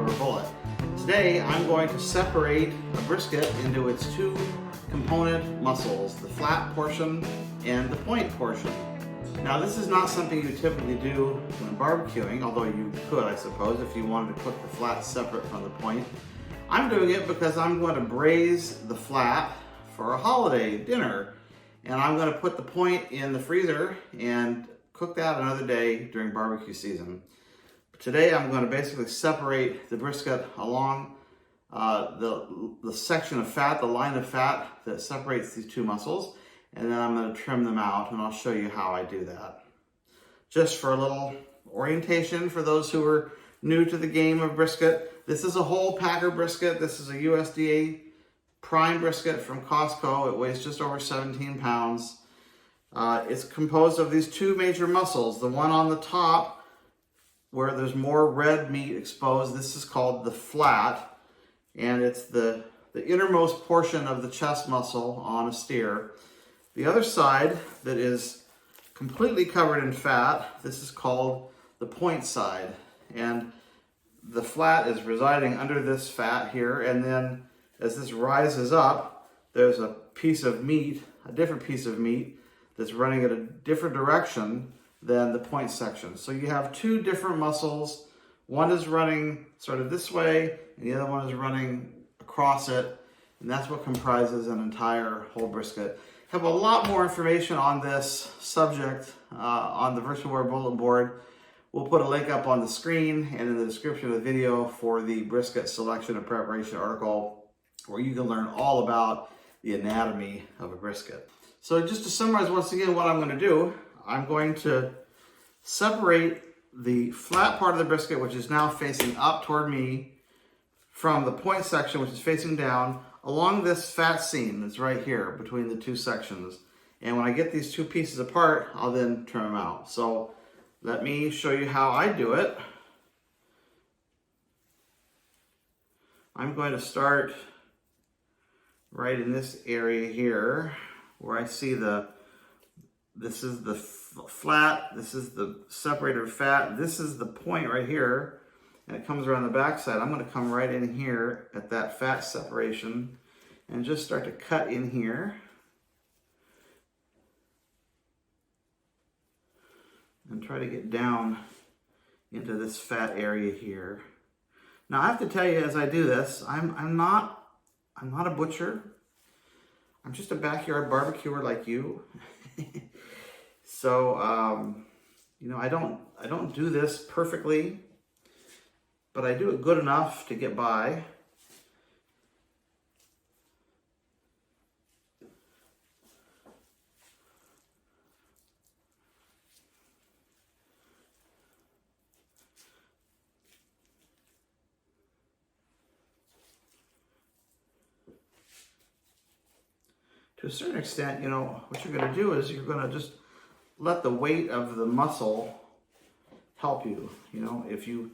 rubber bullet. Today I'm going to separate a brisket into its two component muscles, the flat portion and the point portion. Now this is not something you typically do when barbecuing, although you could, I suppose, if you wanted to cook the flat separate from the point. I'm doing it because I'm going to braise the flat for a holiday dinner, and I'm going to put the point in the freezer and cook that another day during barbecue season. Today I'm going to basically separate the brisket along the section of fat, the line of fat that separates these two muscles, and then I'm going to trim them out, and I'll show you how I do that. Just for a little orientation for those who are new to the game of brisket, this is a whole packer brisket. This is a USDA prime brisket from Costco. It weighs just over 17 pounds. It's composed of these two major muscles. The one on the top where there's more red meat exposed, this is called the flat, and it's the innermost portion of the chest muscle on a steer. The other side that is completely covered in fat, this is called the point side, and the flat is residing under this fat here, and then as this rises up, there's a piece of meat, a different piece of meat that's running in a different direction than the point section. So you have two different muscles. One is running sort of this way, and the other one is running across it, and that's what comprises an entire whole brisket. Have a lot more information on this subject on the virtual Weber bulletin board. We'll put a link up on the screen and in the description of the video for the brisket selection and preparation article, where you can learn all about the anatomy of a brisket. So just to summarize once again what I'm going to do, I'm going to separate the flat part of the brisket, which is now facing up toward me, from the point section, which is facing down, along this fat seam that's right here between the two sections. And when I get these two pieces apart, I'll then trim them out. So let me show you how I do it. I'm going to start right in this area here where I see this is the flat, this is the separator fat, this is the point right here, and it comes around the back side. I'm going to come right in here at that fat separation and just start to cut in here. And try to get down into this fat area here. Now I have to tell you, as I do this, I'm not a butcher. I'm just a backyard barbecuer like you. So you know, I don't do this perfectly, but I do it good enough to get by. To a certain extent, you know, what you're going to do is you're going to just let the weight of the muscle help you. You know, if you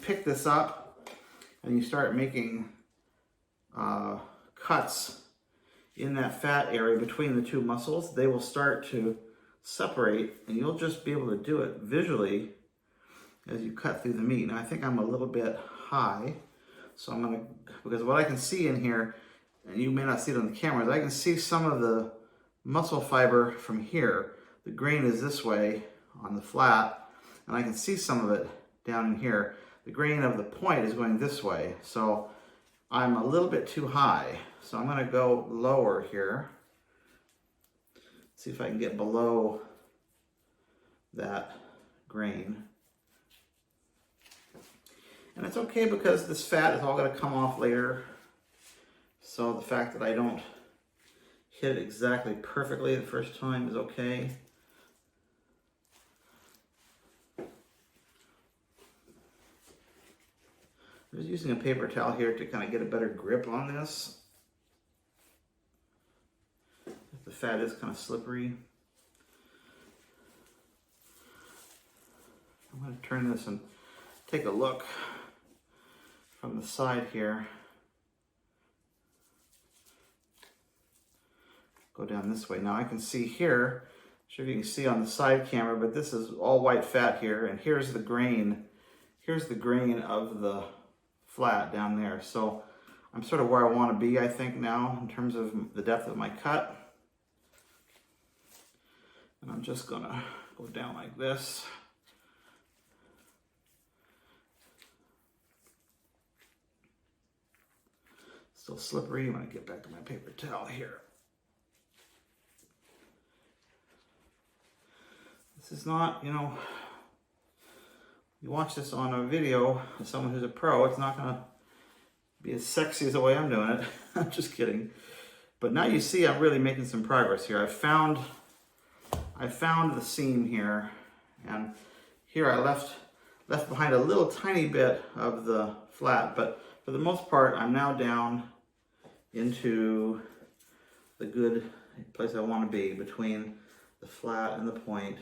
pick this up and you start making cuts in that fat area between the two muscles, they will start to separate, and you'll just be able to do it visually as you cut through the meat. Now I think I'm a little bit high, so I'm going to, because what I can see in here, and you may not see it on the cameras, I can see some of the muscle fiber from here. The grain is this way on the flat, and I can see some of it down in here. The grain of the point is going this way, so I'm a little bit too high. So I'm going to go lower here. See if I can get below that grain. And it's okay because this fat is all going to come off later. So the fact that I don't hit it exactly perfectly the first time is okay. I'm just using a paper towel here to kind of get a better grip on this. The fat is kind of slippery. I'm going to turn this and take a look from the side here. Go down this way. Now I can see here, I'm sure if you can see on the side camera, but this is all white fat here, and here's the grain. Here's the grain of the flat down there. So I'm sort of where I want to be, I think, now in terms of the depth of my cut. And I'm just gonna go down like this. Still slippery. I'm gonna get back to my paper towel here. This is not, you know, you watch this on a video as someone who's a pro, it's not gonna be as sexy as the way I'm doing it. I'm just kidding. But now you see I'm really making some progress here. I found the seam here, and here I left behind a little tiny bit of the flat, but for the most part, I'm now down into the good place I want to be between the flat and the point.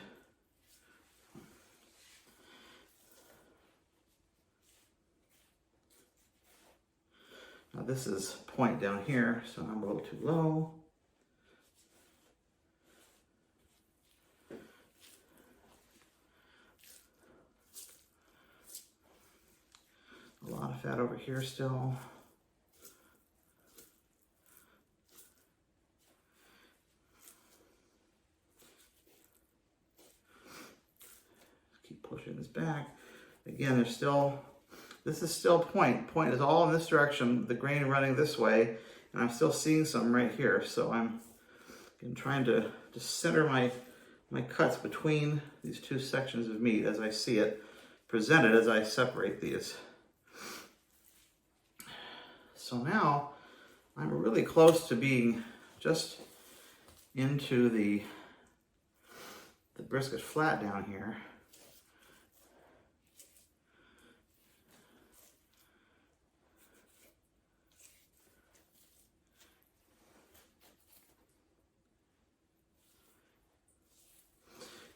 Now this is point down here, so I'm a little too low. A lot of fat over here still. Keep pushing this back. Again, there's still, this is still point. Point is all in this direction, the grain running this way, and I'm still seeing some right here. So I'm trying to just center my cuts between these two sections of meat as I see it presented as I separate these. So now I'm really close to being just into the brisket flat down here.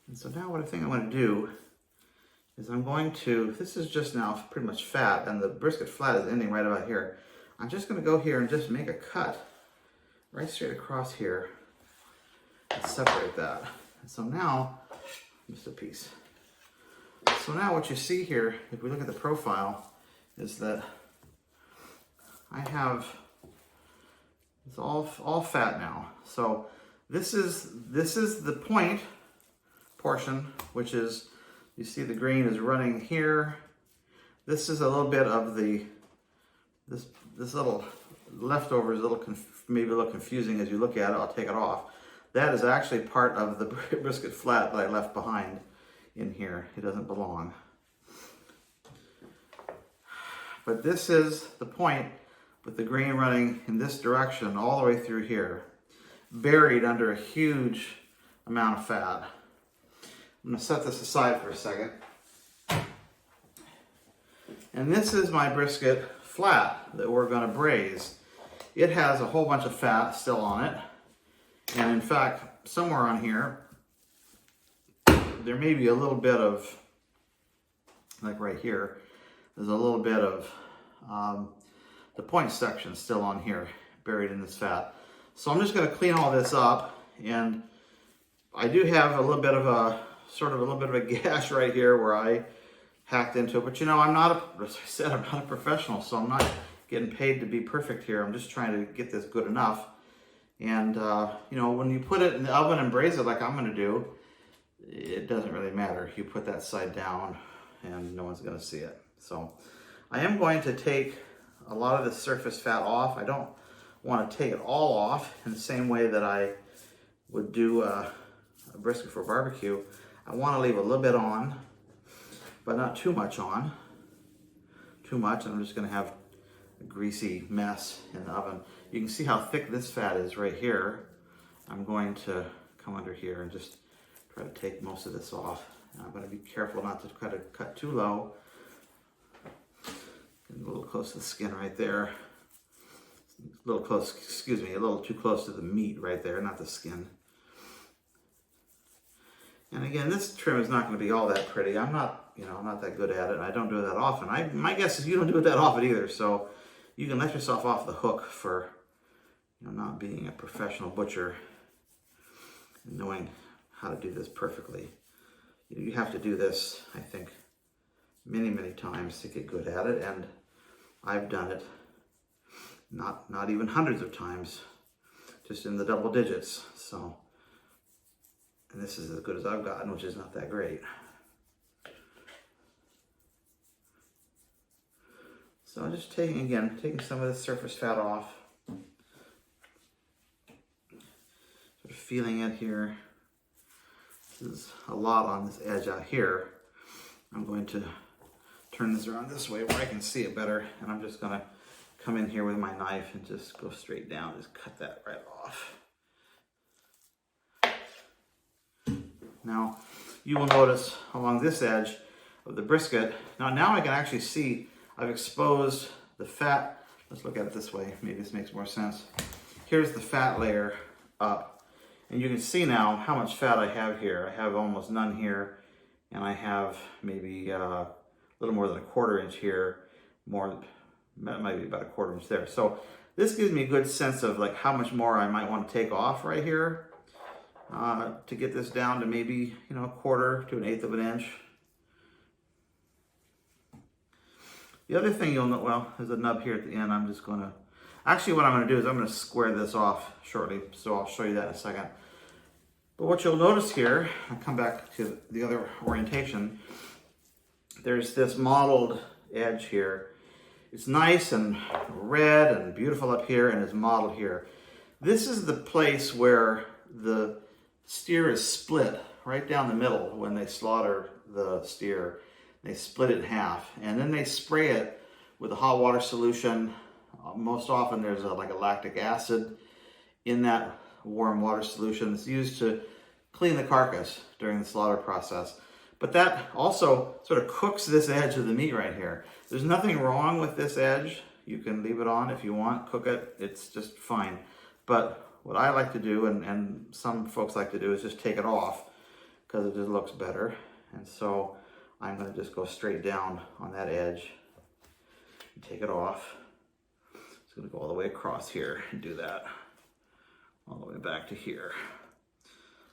And so now what I think I'm going to do is I'm going to, this is just now pretty much fat, and the brisket flat is ending right about here. I'm just going to go here and just make a cut right straight across here and separate that. And so now, just a piece. So now what you see here, if we look at the profile, is that I have, it's all fat now. So this is the point portion, which is, you see the grain is running here. This is a little bit of the, this little leftover is maybe a little confusing as you look at it. I'll take it off. That is actually part of the brisket flat that I left behind in here. It doesn't belong. But this is the point with the grain running in this direction all the way through here, buried under a huge amount of fat. I'm going to set this aside for a second. And this is my brisket flat that we're going to braise. It has a whole bunch of fat still on it. And in fact, somewhere on here, there may be a little bit of, like right here, there's a little bit of the point section still on here, buried in this fat. So I'm just going to clean all this up, and I do have a little bit of a, sort of a little bit of a gash right here where I hacked into it. But you know, I'm not, as I said, I'm not a professional, so I'm not getting paid to be perfect here. I'm just trying to get this good enough. And you know, when you put it in the oven and braise it like I'm going to do, it doesn't really matter. You put that side down and no one's going to see it. So I am going to take a lot of the surface fat off. I don't want to take it all off in the same way that I would do a brisket for barbecue. I want to leave a little bit on, but not too much on. Too much, and I'm just going to have a greasy mess in the oven. You can see how thick this fat is right here. I'm going to come under here and just try to take most of this off. And I'm going to be careful not to try to cut too low. Getting a little close to the skin right there. A little close, excuse me, a little too close to the meat right there, not the skin. And again, this trim is not going to be all that pretty. I'm not, you know, I'm not that good at it. I don't do it that often. My guess is you don't do it that often either. So you can let yourself off the hook for, you know, not being a professional butcher and knowing how to do this perfectly. You have to do this, I think, many, many times to get good at it. And I've done it, not even hundreds of times, just in the double digits. So, and this is as good as I've gotten, which is not that great. So I'm just taking some of the surface fat off, sort of feeling it here. There's a lot on this edge out here. I'm going to turn this around this way where I can see it better, and I'm just gonna come in here with my knife and just go straight down, just cut that right off. Now, you will notice along this edge of the brisket, now I can actually see I've exposed the fat. Let's look at it this way, maybe this makes more sense. Here's the fat layer up, and you can see now how much fat I have here. I have almost none here, and I have maybe a little more than a 1/4 inch here, maybe about a 1/4 inch there. So this gives me a good sense of like how much more I might want to take off right here to get this down to maybe, you know, 1/4 to 1/8 of an inch. The other thing you'll note, well, there's a nub here at the end. I'm just going to, actually what I'm going to do is I'm going to square this off shortly, so I'll show you that in a second. But what you'll notice here, I'll come back to the other orientation, there's this mottled edge here. It's nice and red and beautiful up here, and it's mottled here. This is the place where the steer is split right down the middle when they slaughter the steer. They split it in half, and then they spray it with a hot water solution. Most often there's like a lactic acid in that warm water solution. It's used to clean the carcass during the slaughter process. But that also sort of cooks this edge of the meat right here. There's nothing wrong with this edge. You can leave it on if you want, cook it, it's just fine. But what I like to do, and some folks like to do, is just take it off because it just looks better. And so I'm going to just go straight down on that edge and take it off. It's going to go all the way across here and do that all the way back to here.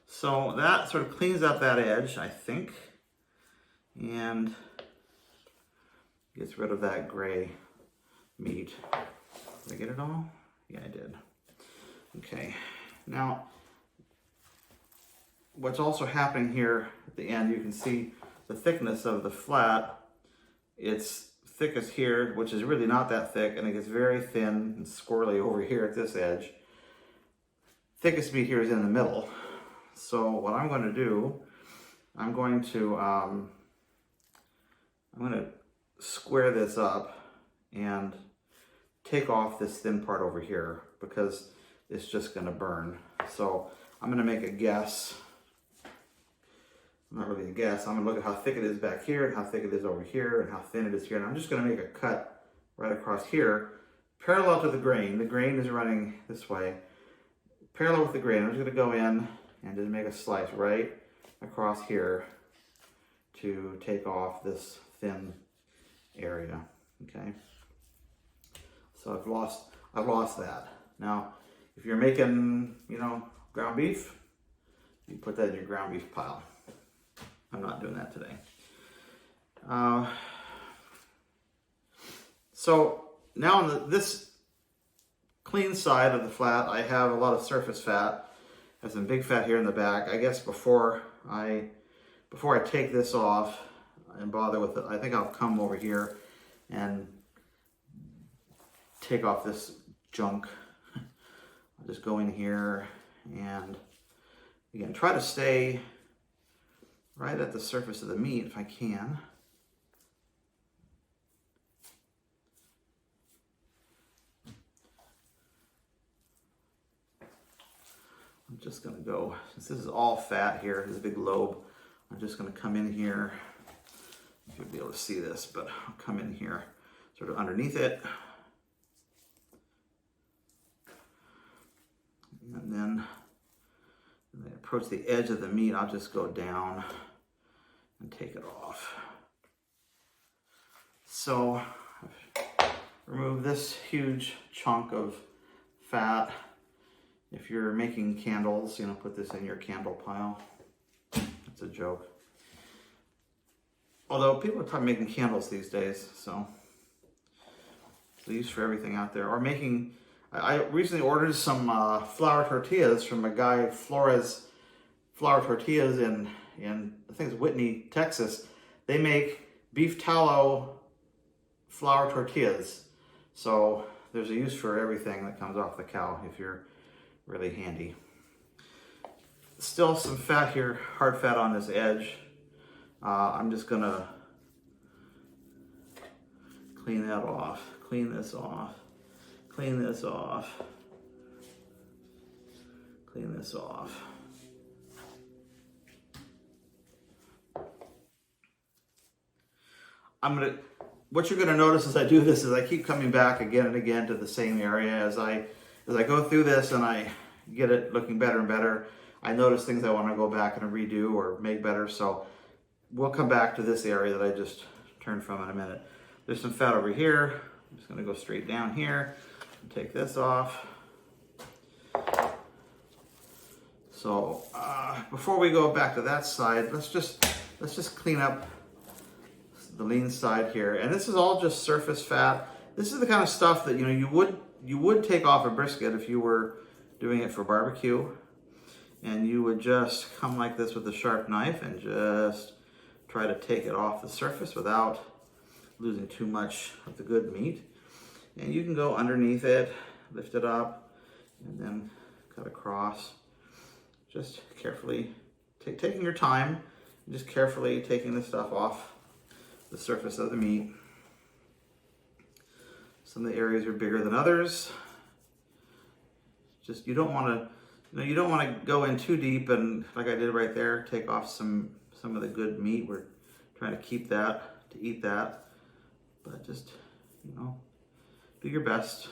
So that sort of cleans up that edge, I think, and gets rid of that gray meat. Did I get it all? Yeah, I did. Okay, now what's also happening here at the end, you can see the thickness of the flat. It's thickest here, which is really not that thick, and it gets very thin and squirrely over here at this edge. Thickest meat here is in the middle. So what I'm going to do, I'm going to square this up and take off this thin part over here because it's just going to burn. So I'm going to make a guess. Not really a guess. I'm going to look at how thick it is back here and how thick it is over here and how thin it is here. And I'm just going to make a cut right across here, parallel to the grain. The grain is running this way. Parallel with the grain, I'm just going to go in and just make a slice right across here to take off this thin area. Okay. So I've lost that. Now, if you're making, you know, ground beef, you put that in your ground beef pile. I'm not doing that today. So now on this clean side of the flat, I have a lot of surface fat. I have some big fat here in the back. I guess before I take this off and bother with it, I think I'll come over here and take off this junk. I'll just go in here and again, try to stay right at the surface of the meat if I can. I'm just going to go, since this is all fat here, there's a big lobe, I'm just going to come in here. You'll be able to see this, but I'll come in here sort of underneath it. And then when I approach the edge of the meat, I'll just go down and take it off. So I've removed this huge chunk of fat. If you're making candles, you know, put this in your candle pile. That's a joke. Although people are probably making candles these days, so. a use for everything out there. Or making, I recently ordered some flour tortillas from a guy, Flores Flour Tortillas in I think it's Whitney, Texas. They make beef tallow flour tortillas. So there's a use for everything that comes off the cow if you're really handy. Still some fat here, hard fat on this edge. I'm just gonna clean that off, clean this off, clean this off, clean this off. What you're gonna notice as I do this is I keep coming back again and again to the same area as I go through this and I get it looking better and better. I notice things I want to go back and redo or make better, so we'll come back to this area that I just turned from in a minute. There's some fat over here. I'm just gonna go straight down here and take this off. So before we go back to that side, let's just clean up the lean side here. And this is all just surface fat. This is the kind of stuff that you would take off a brisket if you were doing it for barbecue. And you would just come like this with a sharp knife and just try to take it off the surface without losing too much of the good meat. And you can go underneath it, lift it up, and then cut across. Just carefully, taking your time, and just carefully taking the stuff off the surface of the meat. Some of the areas are bigger than others. Just, you don't want to go in too deep and, like I did right there, take off some of the good meat. We're trying to keep that, to eat that. But just, do your best.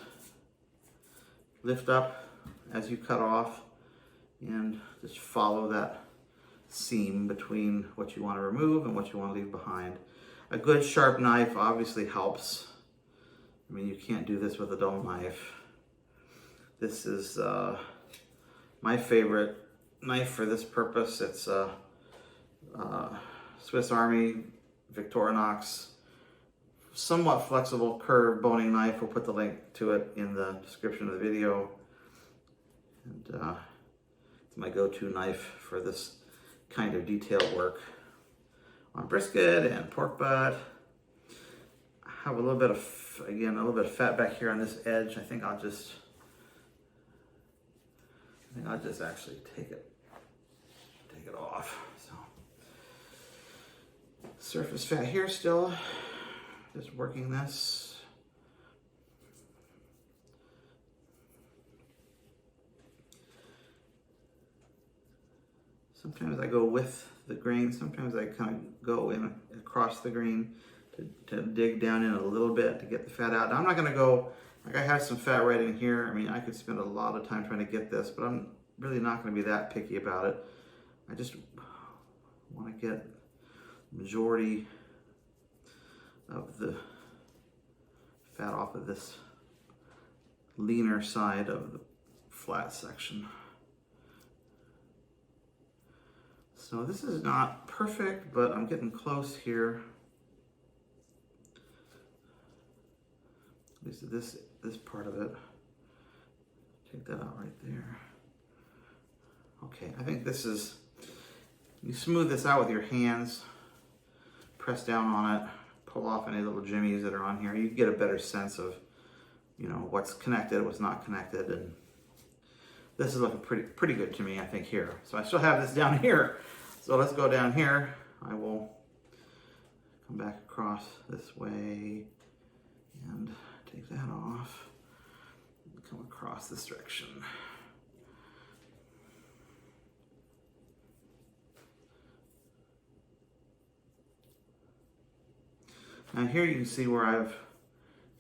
Lift up as you cut off and just follow that seam between what you want to remove and what you want to leave behind. A good sharp knife obviously helps. I mean, you can't do this with a dull knife. This is my favorite knife for this purpose. It's a Swiss Army Victorinox, somewhat flexible curved boning knife. We'll put the link to it in the description of the video. And it's my go-to knife for this kind of detail work on brisket and pork butt. I have a little bit of fat back here on this edge. I think I'll just actually take it off. So surface fat here still, just working this. Sometimes I go with the grain, sometimes I kind of go in across the grain to dig down in a little bit to get the fat out. Now I'm not gonna go, like I have some fat right in here. I mean, I could spend a lot of time trying to get this, but I'm really not gonna be that picky about it. I just wanna get the majority of the fat off of this leaner side of the flat section. So this is not perfect, but I'm getting close here. At least this part of it. Take that out right there. Okay, I think this is, you smooth this out with your hands, press down on it, pull off any little jimmies that are on here. You get a better sense of, what's connected, what's not connected, and this is looking pretty good to me, I think, here. So I still have this down here. So let's go down here. I will come back across this way and take that off. Come across this direction. Now here you can see where I've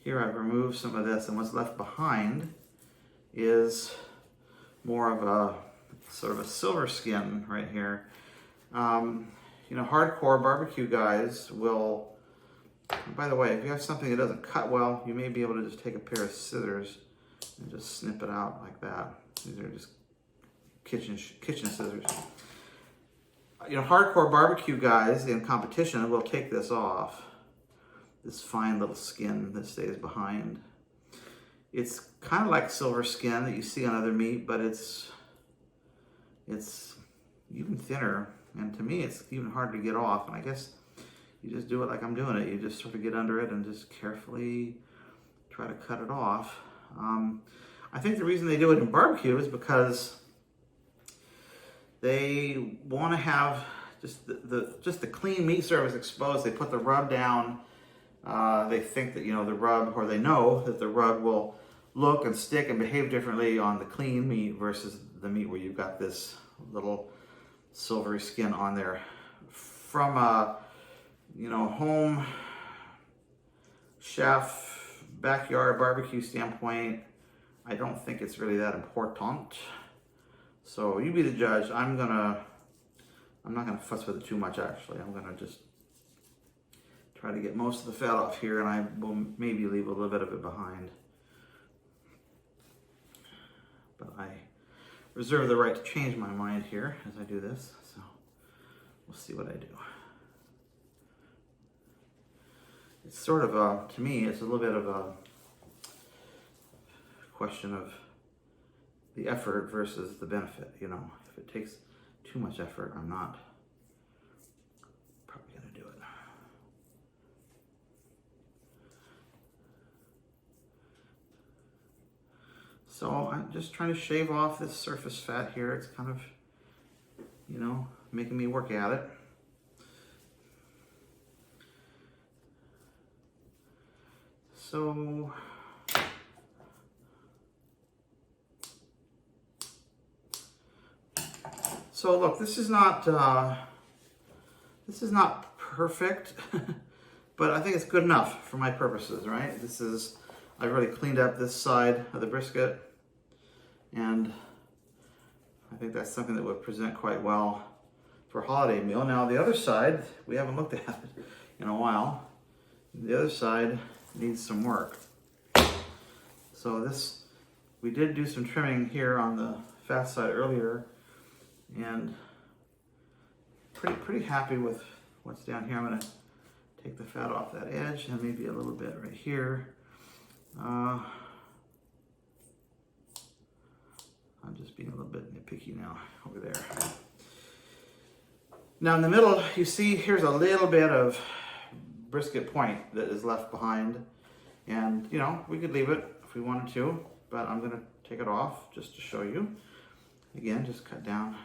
removed some of this, and what's left behind is more of a sort of a silver skin right here. Hardcore barbecue guys will, by the way, if you have something that doesn't cut well, you may be able to just take a pair of scissors and just snip it out like that. These are just kitchen scissors. Hardcore barbecue guys in competition will take this off, this fine little skin that stays behind. It's kind of like silver skin that you see on other meat, but it's even thinner. And to me, it's even hard to get off. And I guess you just do it like I'm doing it. You just sort of get under it and just carefully try to cut it off. I think the reason they do it in barbecue is because they want to have just the clean meat surface exposed. They put the rub down. They think that, you know, the rub, or they know that the rub will look and stick and behave differently on the clean meat versus the meat where you've got this little silvery skin on there. From a, you know, home chef, backyard barbecue standpoint, I don't think it's really that important. So you be the judge. I'm not gonna fuss with it too much, actually. I'm gonna just try to get most of the fat off here, and I will maybe leave a little bit of it behind. But I reserve the right to change my mind here as I do this, so we'll see what I do. It's sort of a, to me, it's a little bit of a question of the effort versus the benefit. You know, if it takes too much effort, I'm not probably gonna do it. So I'm just trying to shave off this surface fat here. It's kind of, you know, making me work at it. So look, this is not perfect, but I think it's good enough for my purposes, right? I've really cleaned up this side of the brisket, and I think that's something that would present quite well for a holiday meal. Now the other side, we haven't looked at it in a while. The other side needs some work. So we did do some trimming here on the fat side earlier, and pretty happy with what's down here. I'm gonna take the fat off that edge and maybe a little bit right here. I'm just being a little bit nitpicky now over there. Now in the middle, you see here's a little bit of brisket point that is left behind, and you know, we could leave it if we wanted to, but I'm gonna take it off just to show you. Again, just cut down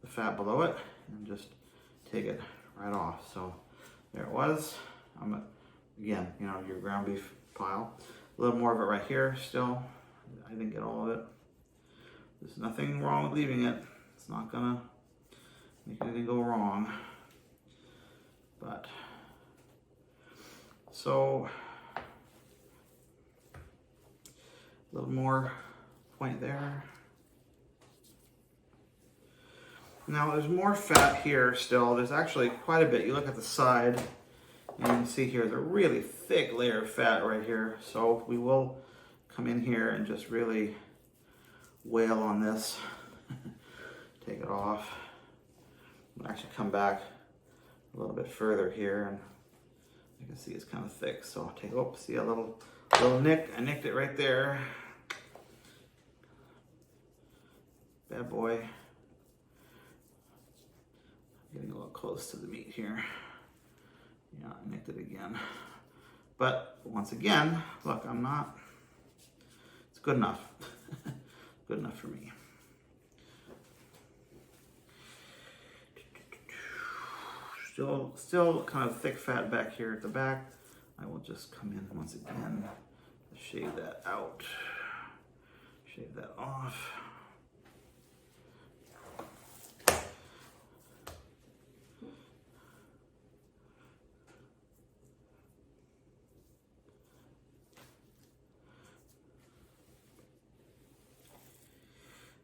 the fat below it and just take it right off. So there it was. Again, you know, your ground beef pile. A little more of it right here still. I didn't get all of it. There's nothing wrong with leaving it. It's not gonna make anything go wrong. But, so, a little more point there. Now there's more fat here still. There's actually quite a bit. You look at the side, and you can see here, there's a really thick layer of fat right here. So we will come in here and just really wail on this. Take it off. I'll actually come back a little bit further here, and you can see it's kind of thick. So I'll take, oops, see a little nick. I nicked it right there. Bad boy. Getting a little close to the meat here. Yeah, I nicked it again. But once again, look, it's good enough. Good enough for me. Still kind of thick fat back here at the back. I will just come in once again, shave that out, shave that off.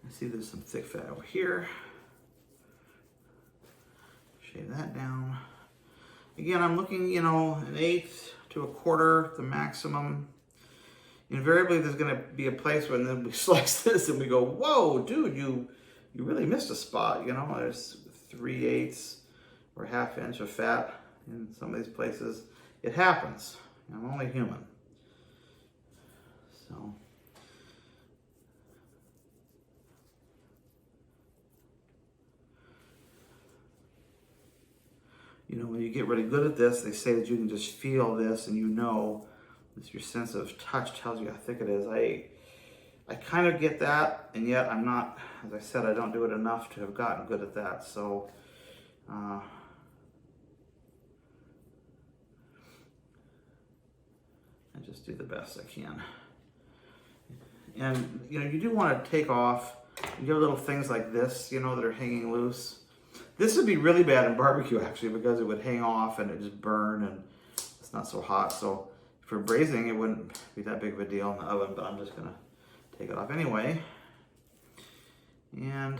I see there's some thick fat over here. Shave that down. Again, I'm looking, you know, 1/8 to 1/4, the maximum. Invariably, there's going to be a place where then we slice this and we go, whoa, dude, you really missed a spot. You know, there's 3/8 or 1/2 inch of fat in some of these places. It happens. I'm only human. So. You know, when you get really good at this, they say that you can just feel this and you know, it's your sense of touch tells you how thick it is. I kind of get that, and yet I'm not, as I said, I don't do it enough to have gotten good at that. So, I just do the best I can. And, you know, you do want to take off, you have little things like this, you know, that are hanging loose. This would be really bad in barbecue, actually, because it would hang off and it just burn, and it's not so hot. So for braising, it wouldn't be that big of a deal in the oven, but I'm just going to take it off anyway. And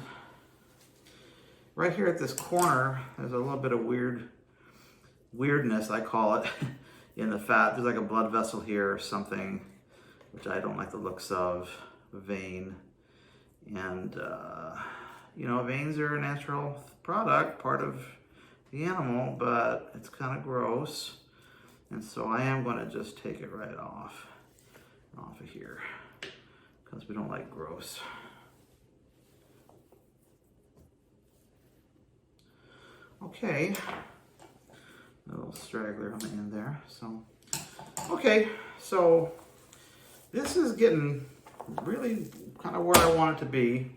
right here at this corner, there's a little bit of weirdness, I call it, in the fat. There's like a blood vessel here or something, which I don't like the looks of, a vein. And, you know, veins are a natural product, part of the animal, but it's kind of gross. And so I am going to just take it right off of here, because we don't like gross. Okay, a little straggler on the end there. So, okay, so this is getting really kind of where I want it to be.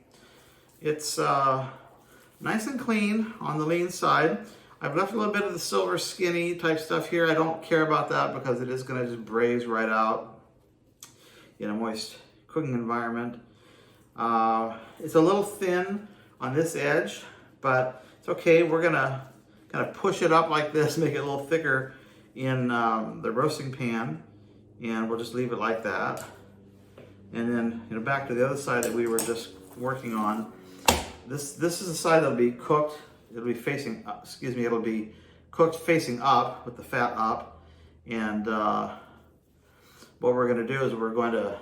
It's nice and clean on the lean side. I've left a little bit of the silver skinny type stuff here. I don't care about that because it is going to just braise right out in a moist cooking environment. It's a little thin on this edge, but it's okay. We're going to kind of push it up like this, make it a little thicker in the roasting pan, and we'll just leave it like that. And then, you know, back to the other side that we were just working on. This is the side that'll be cooked. It'll be facing, it'll be cooked facing up with the fat up. And what we're going to do is we're going to,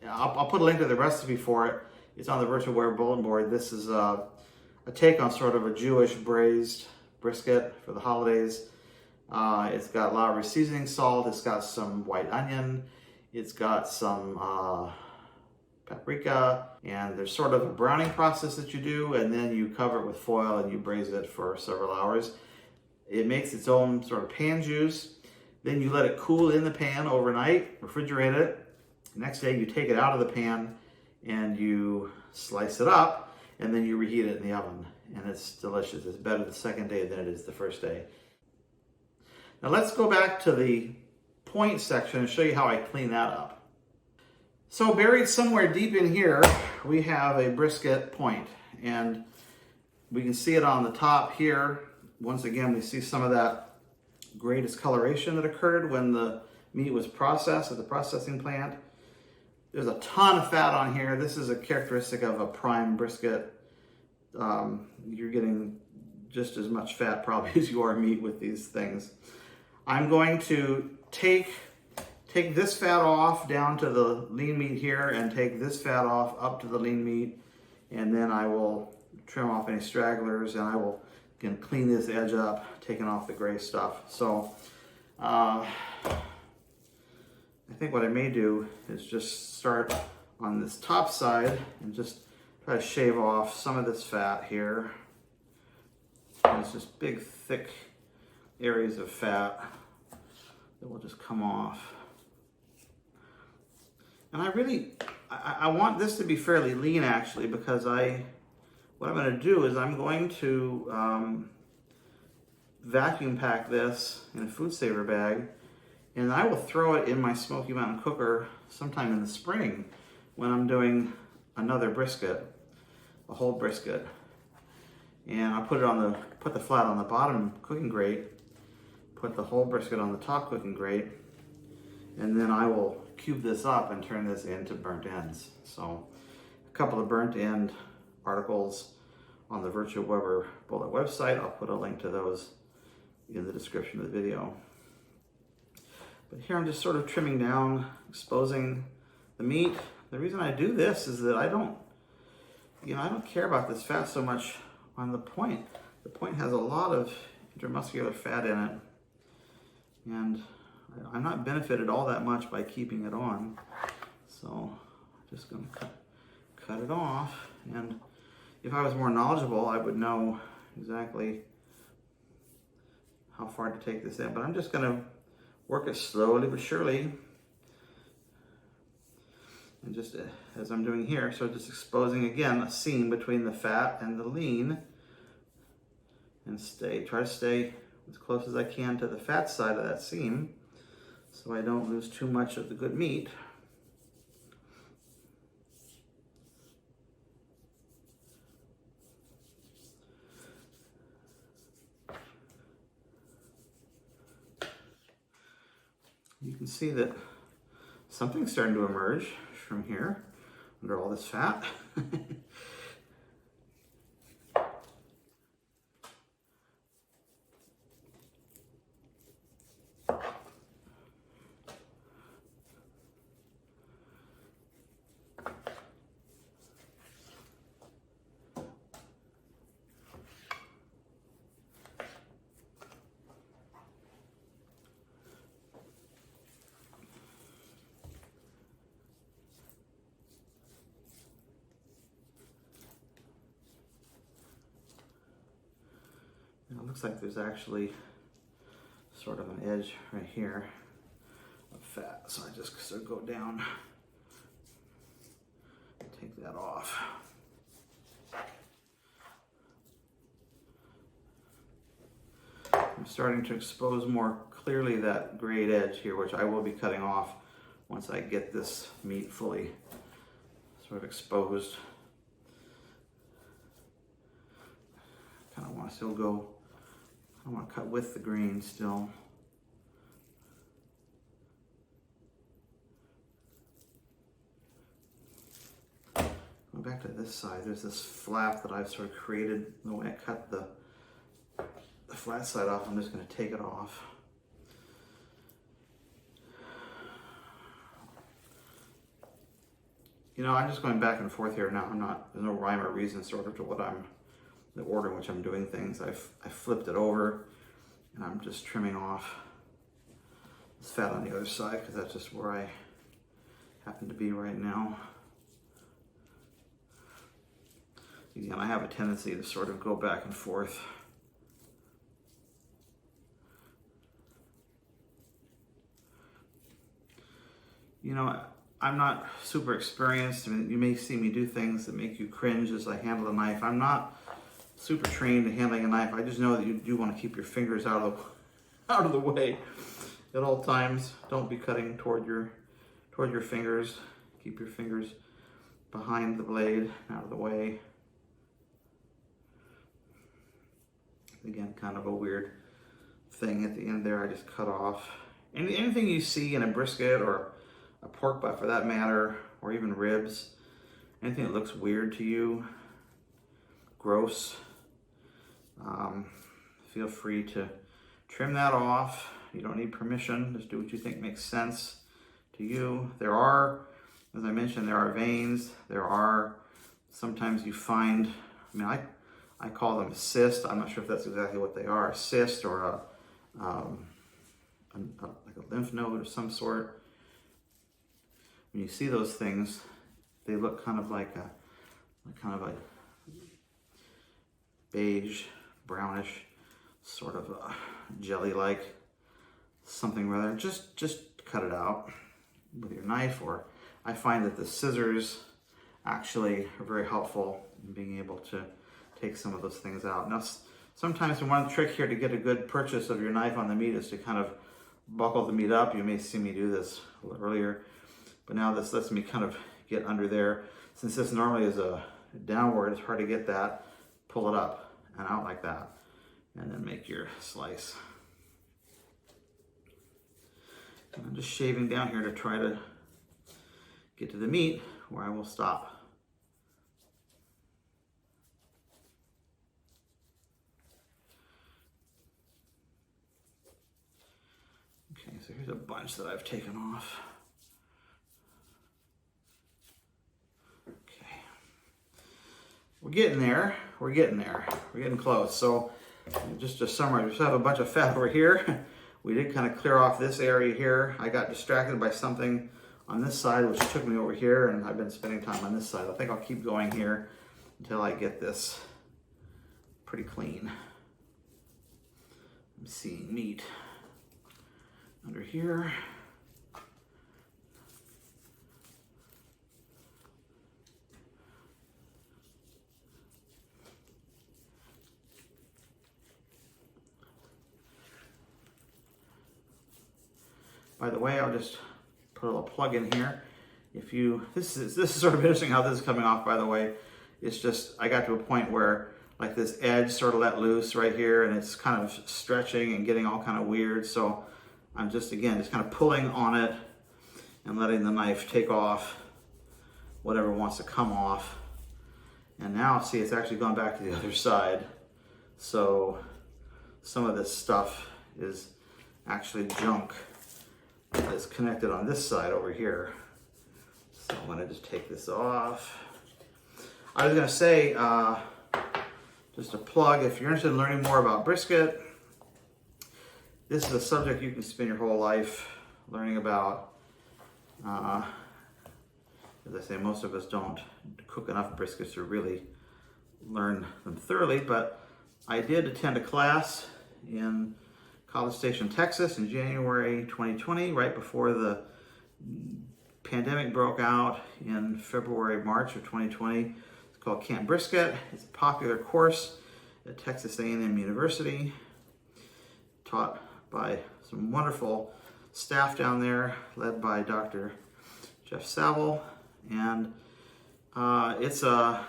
I'll put a link to the recipe for it. It's on the virtual Weber bulletin board. This is a take on sort of a Jewish braised brisket for the holidays. It's got a lot of seasoning salt. It's got some white onion. It's got some paprika, and there's sort of a browning process that you do, and then you cover it with foil and you braise it for several hours. It makes its own sort of pan juice. Then you let it cool in the pan overnight, refrigerate it. The next day you take it out of the pan and you slice it up, and then you reheat it in the oven, and it's delicious. It's better the second day than it is the first day. Now let's go back to the point section and show you how I clean that up. So buried somewhere deep in here, we have a brisket point, and we can see it on the top here. Once again, we see some of that gray discoloration that occurred when the meat was processed at the processing plant. There's a ton of fat on here. This is a characteristic of a prime brisket. You're getting just as much fat probably as you are meat with these things. I'm going to take this fat off down to the lean meat here, and take this fat off up to the lean meat, and then I will trim off any stragglers, and I will again clean this edge up, taking off the gray stuff. So I think what I may do is just start on this top side and just try to shave off some of this fat here. And it's just big, thick areas of fat that will just come off. And I want this to be fairly lean, actually, because what I'm going to do is I'm going to vacuum pack this in a food saver bag, and I will throw it in my Smokey Mountain Cooker sometime in the spring when I'm doing another brisket, a whole brisket. And I'll put the flat on the bottom cooking grate, put the whole brisket on the top cooking grate, and then I will cube this up and turn this into burnt ends. So a couple of burnt end articles on the Virtual Weber Bullet website. I'll put a link to those in the description of the video. But here I'm just sort of trimming down, exposing the meat. The reason I do this is that I don't care about this fat so much on the point. The point has a lot of intramuscular fat in it, and I'm not benefited all that much by keeping it on. So just gonna cut it off. And if I was more knowledgeable, I would know exactly how far to take this in, but I'm just gonna work it slowly but surely. And just as I'm doing here, so just exposing again a seam between the fat and the lean, and try to stay as close as I can to the fat side of that seam so I don't lose too much of the good meat. You can see that something's starting to emerge from here under all this fat. It looks like there's actually sort of an edge right here of fat, so I just sort of go down, take that off. I'm starting to expose more clearly that grayed edge here, which I will be cutting off once I get this meat fully sort of exposed. Kind of want to still go, I want to cut with the grain still. Going back to this side, there's this flap that I've sort of created. The way I cut the flat side off, I'm just going to take it off. You know, I'm just going back and forth here now. There's no rhyme or reason sort of to the order in which I'm doing things. I flipped it over and I'm just trimming off this fat on the other side because that's just where I happen to be right now. Again, I have a tendency to sort of go back and forth. You know, I'm not super experienced. I mean, you may see me do things that make you cringe as I handle a knife. I'm not super trained in handling a knife. I just know that you do want to keep your fingers out of the way at all times. Don't be cutting toward your fingers. Keep your fingers behind the blade, out of the way. Again, kind of a weird thing at the end there. I just cut off anything you see in a brisket or a pork butt for that matter, or even ribs. Anything that looks weird to you, gross, feel free to trim that off. You don't need permission. Just do what you think makes sense to you. There are, as I mentioned, there are veins. There are, sometimes you find, I mean, I call them cysts. I'm not sure if that's exactly what they are, a cyst or like a lymph node of some sort. When you see those things, they look kind of like a beige, brownish, sort of jelly-like something rather. Just cut it out with your knife, or I find that the scissors actually are very helpful in being able to take some of those things out. Now, sometimes one trick here to get a good purchase of your knife on the meat is to kind of buckle the meat up. You may see me do this a little earlier, but now this lets me kind of get under there. Since this normally is a downward, it's hard to get that. Pull it up and out like that, and then make your slice. And I'm just shaving down here to try to get to the meat where I will stop. Okay, so here's a bunch that I've taken off. Okay. We're getting there. We're getting close. So just to summarize, we just have a bunch of fat over here. We did kind of clear off this area here. I got distracted by something on this side, which took me over here, and I've been spending time on this side. I think I'll keep going here until I get this pretty clean. I'm seeing meat under here. By the way, I'll just put a little plug in here. If you, this is sort of interesting how this is coming off, by the way. It's just, I got to a point where like this edge sort of let loose right here, and it's kind of stretching and getting all kind of weird. So I'm just, again, just kind of pulling on it and letting the knife take off whatever wants to come off. And now, see, it's actually gone back to the other side. So some of this stuff is actually junk that's connected on this side over here. So I'm gonna just take this off. I was gonna say, just a plug, if you're interested in learning more about brisket, this is a subject you can spend your whole life learning about. As I say, most of us don't cook enough briskets to really learn them thoroughly, but I did attend a class in College Station, Texas in January 2020, right before the pandemic broke out in February, March of 2020. It's called Camp Brisket. It's a popular course at Texas A&M University, taught by some wonderful staff down there, led by Dr. Jeff Saville. And it's a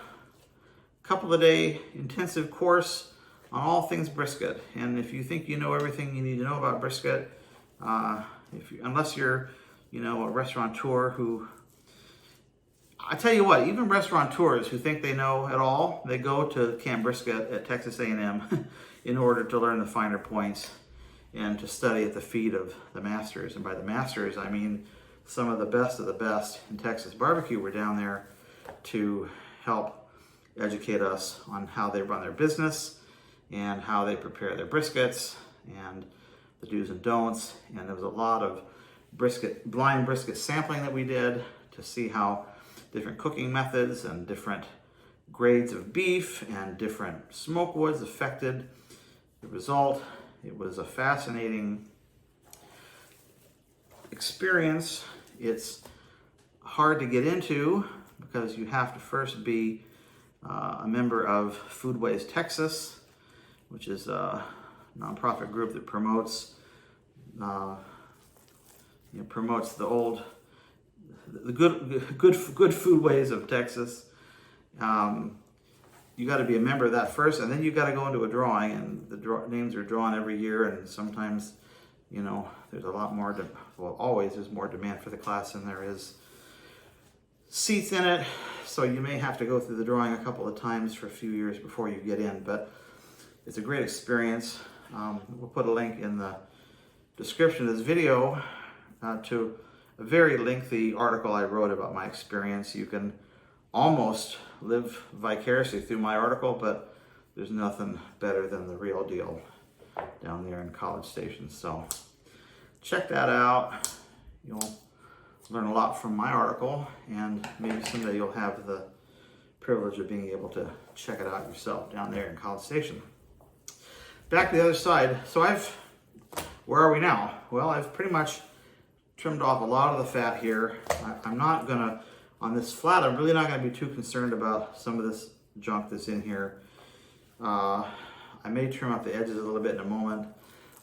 couple of day intensive course on all things brisket. And if you think you know everything you need to know about brisket, unless you're, a restaurateur who, I tell you what, even restaurateurs who think they know it all, they go to Camp Brisket at Texas A&M in order to learn the finer points and to study at the feet of the masters. And by the masters, I mean some of the best in Texas barbecue were down there to help educate us on how they run their business and how they prepare their briskets and the do's and don'ts. And there was a lot of blind brisket sampling that we did to see how different cooking methods and different grades of beef and different smoke woods affected the result. It was a fascinating experience. It's hard to get into because you have to first be a member of Foodways Texas, which is a nonprofit group that promotes the good food ways of Texas. You got to be a member of that first, and then you got to go into a drawing, and the names are drawn every year, and sometimes, there's a lot more, always there's more demand for the class than there is seats in it, so you may have to go through the drawing a couple of times for a few years before you get in, but it's a great experience. We'll put a link in the description of this video to a very lengthy article I wrote about my experience. You can almost live vicariously through my article, but there's nothing better than the real deal down there in College Station. So check that out. You'll learn a lot from my article, and maybe someday you'll have the privilege of being able to check it out yourself down there in College Station. Back to the other side. So where are we now? Well, I've pretty much trimmed off a lot of the fat here. I'm not gonna, on this flat, I'm really not gonna be too concerned about some of this junk that's in here. I may trim out the edges a little bit in a moment.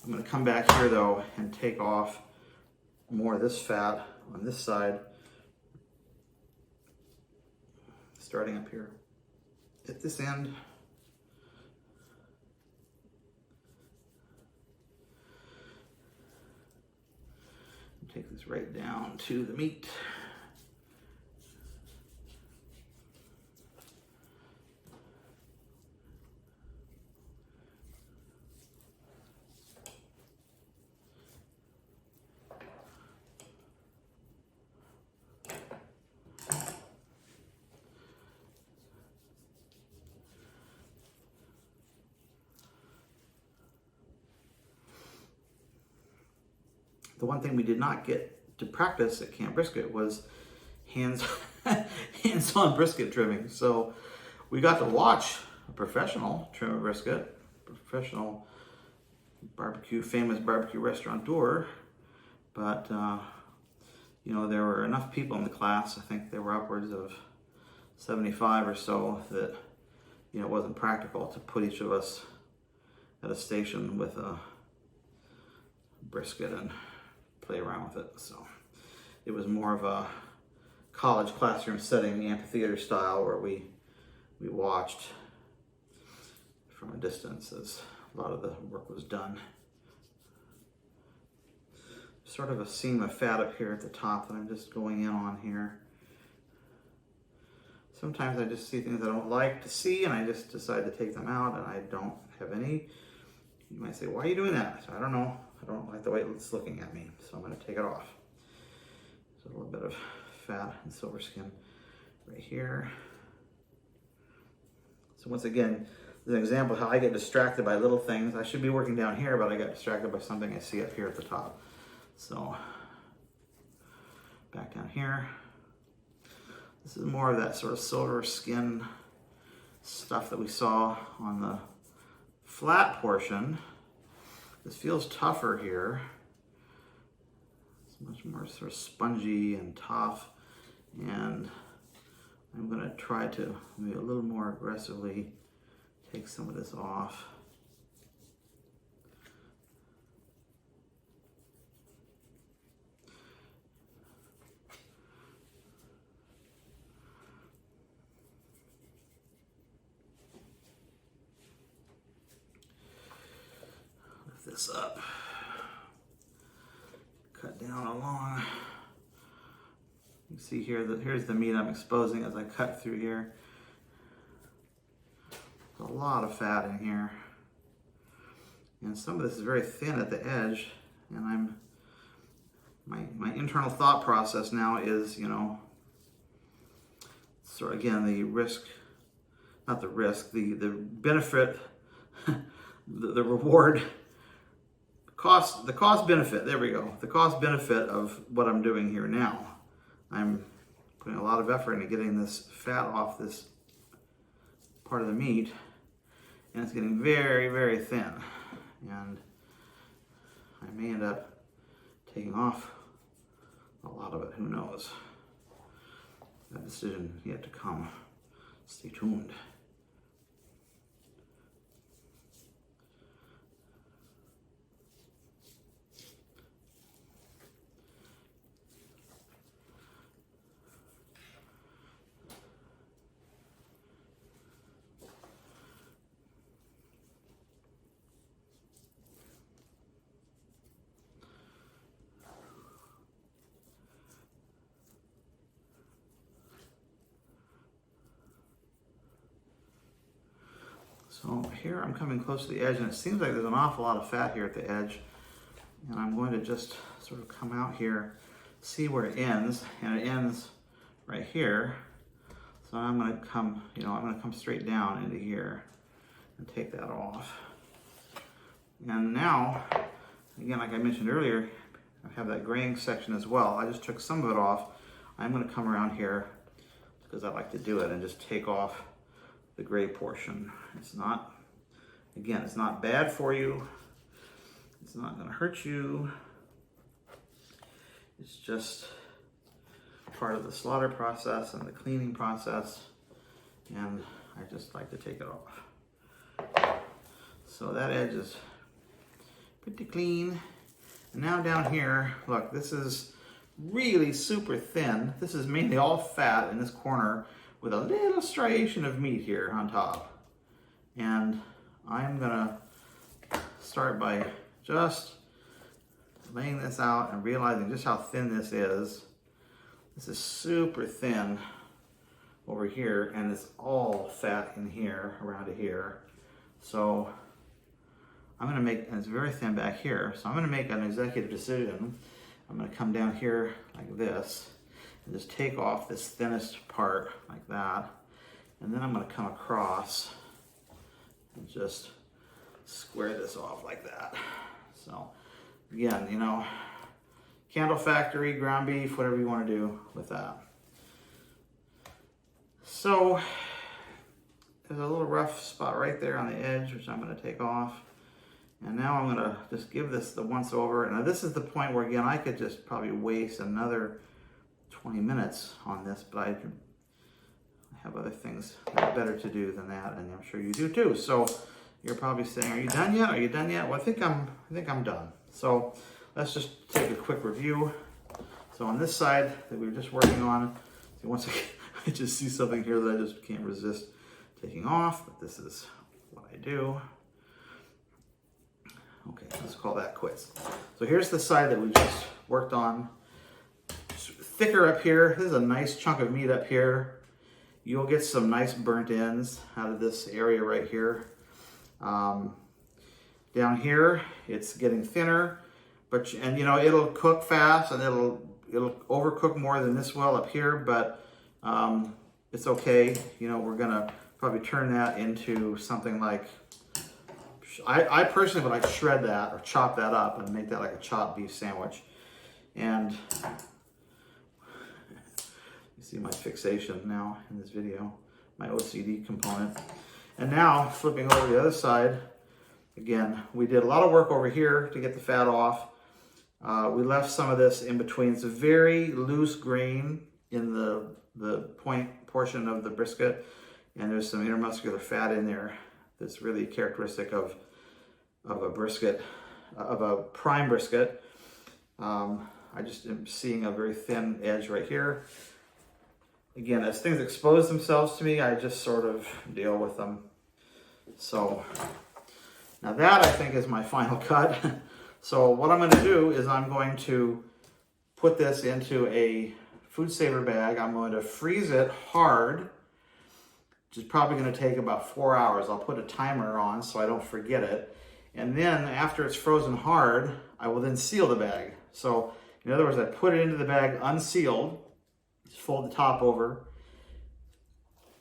I'm gonna come back here though and take off more of this fat on this side, starting up here at this end. Take this right down to the meat. The one thing we did not get to practice at Camp Brisket was hands-on brisket trimming. So we got to watch a professional trim a brisket, professional famous barbecue restaurateur, but you know, there were enough people in the class, I think there were upwards of 75 or so, that, you know, it wasn't practical to put each of us at a station with a brisket and play around with it. So it was more of a college classroom setting, amphitheater style, where we watched from a distance as a lot of the work was done. Sort of a seam of fat up here at the top that I'm just going in on here. Sometimes I just see things I don't like to see and I just decide to take them out, and I don't have any. You might say, why are you doing that? So I don't know. I don't like the way it's looking at me, so I'm going to take it off. There's a little bit of fat and silver skin right here. So once again, there's an example of how I get distracted by little things. I should be working down here, but I got distracted by something I see up here at the top. So back down here. This is more of that sort of silver skin stuff that we saw on the flat portion. This feels tougher here. It's much more sort of spongy and tough. And I'm going to try to maybe a little more aggressively take some of this off. Lift this up. Cut down along. You see here that here's the meat I'm exposing as I cut through here. There's a lot of fat in here, and some of this is very thin at the edge. And my internal thought process now is, you know, sort of again the risk, not the risk, the benefit, the reward. The cost benefit, there we go. The cost benefit of what I'm doing here now. I'm putting a lot of effort into getting this fat off this part of the meat, and it's getting very, very thin. And I may end up taking off a lot of it, who knows? That decision yet to come. Stay tuned. So here I'm coming close to the edge, and it seems like there's an awful lot of fat here at the edge. And I'm going to just sort of come out here, see where it ends, and it ends right here. So I'm going to come, you know, I'm going to come straight down into here and take that off. And now, again, like I mentioned earlier, I have that graying section as well. I just took some of it off. I'm going to come around here because I like to do it and just take off the gray portion. It's not, again, it's not bad for you. It's not going to hurt you. It's just part of the slaughter process and the cleaning process, and I just like to take it off. So that edge is pretty clean. And now down here, look, this is really super thin. This is mainly all fat in this corner with a little striation of meat here on top. And I'm gonna start by just laying this out and realizing just how thin this is. This is super thin over here, and it's all fat in here, around to here. So I'm gonna make, and it's very thin back here, so I'm gonna make an executive decision. I'm gonna come down here like this, and just take off this thinnest part like that. And then I'm gonna come across and just square this off like that. So again, you know, Candle Factory, ground beef, whatever you want to do with that. So there's a little rough spot right there on the edge, which I'm going to take off. And now I'm going to just give this the once over. Now this is the point where, again, I could just probably waste another 20 minutes on this, but I have other things that are better to do than that, and I'm sure you do too. So you're probably saying, are you done yet? Are you done yet? Well, I think I'm done. So let's just take a quick review. So on this side that we were just working on, see, once I just see something here that I just can't resist taking off, but this is what I do. Okay, let's call that quits. So here's the side that we just worked on. Thicker up here. This is a nice chunk of meat up here. You'll get some nice burnt ends out of this area right here. Down here, it's getting thinner, and you know, it'll cook fast and it'll overcook more than this will up here, but it's okay. You know, we're gonna probably turn that into something like, I personally would like shred that or chop that up and make that like a chopped beef sandwich. And you see my fixation now in this video, my OCD component. And now flipping over to the other side, again, we did a lot of work over here to get the fat off. We left some of this in between. It's a very loose grain in the point portion of the brisket, and there's some intermuscular fat in there that's really characteristic of a brisket, of a prime brisket. I just am seeing a very thin edge right here. Again, as things expose themselves to me, I just sort of deal with them. So now that, I think, is my final cut. So what I'm going to do is I'm going to put this into a food saver bag. I'm going to freeze it hard, which is probably going to take about 4 hours. I'll put a timer on so I don't forget it. And then after it's frozen hard, I will then seal the bag. So in other words, I put it into the bag unsealed, just fold the top over,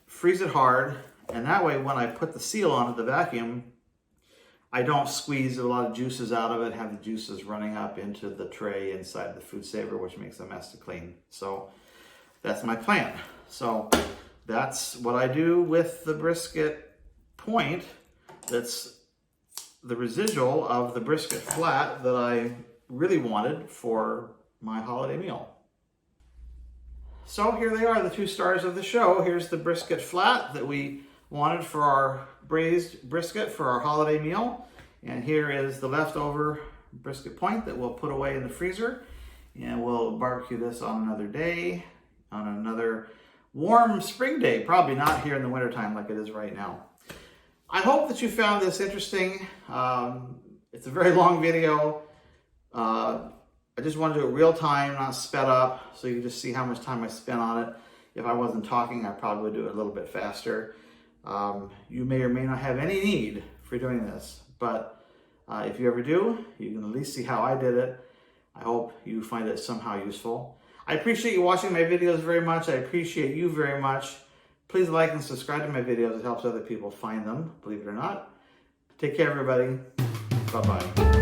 freeze it hard, and that way when I put the seal on it, the vacuum, I don't squeeze a lot of juices out of it, have the juices running up into the tray inside the food saver, which makes a mess to clean. So that's my plan. So that's what I do with the brisket point. That's the residual of the brisket flat that I really wanted for my holiday meal. So here they are, the two stars of the show. Here's the brisket flat that we wanted for our braised brisket for our holiday meal. And here is the leftover brisket point that we'll put away in the freezer. And we'll barbecue this on another day, on another warm spring day, probably not here in the wintertime like it is right now. I hope that you found this interesting. It's a very long video. I just want to do it real time, not sped up, so you can just see how much time I spent on it. If I wasn't talking, I probably would do it a little bit faster. You may or may not have any need for doing this, but if you ever do, you can at least see how I did it. I hope you find it somehow useful. I appreciate you watching my videos very much. I appreciate you very much. Please like and subscribe to my videos. It helps other people find them, believe it or not. Take care, everybody. Bye-bye.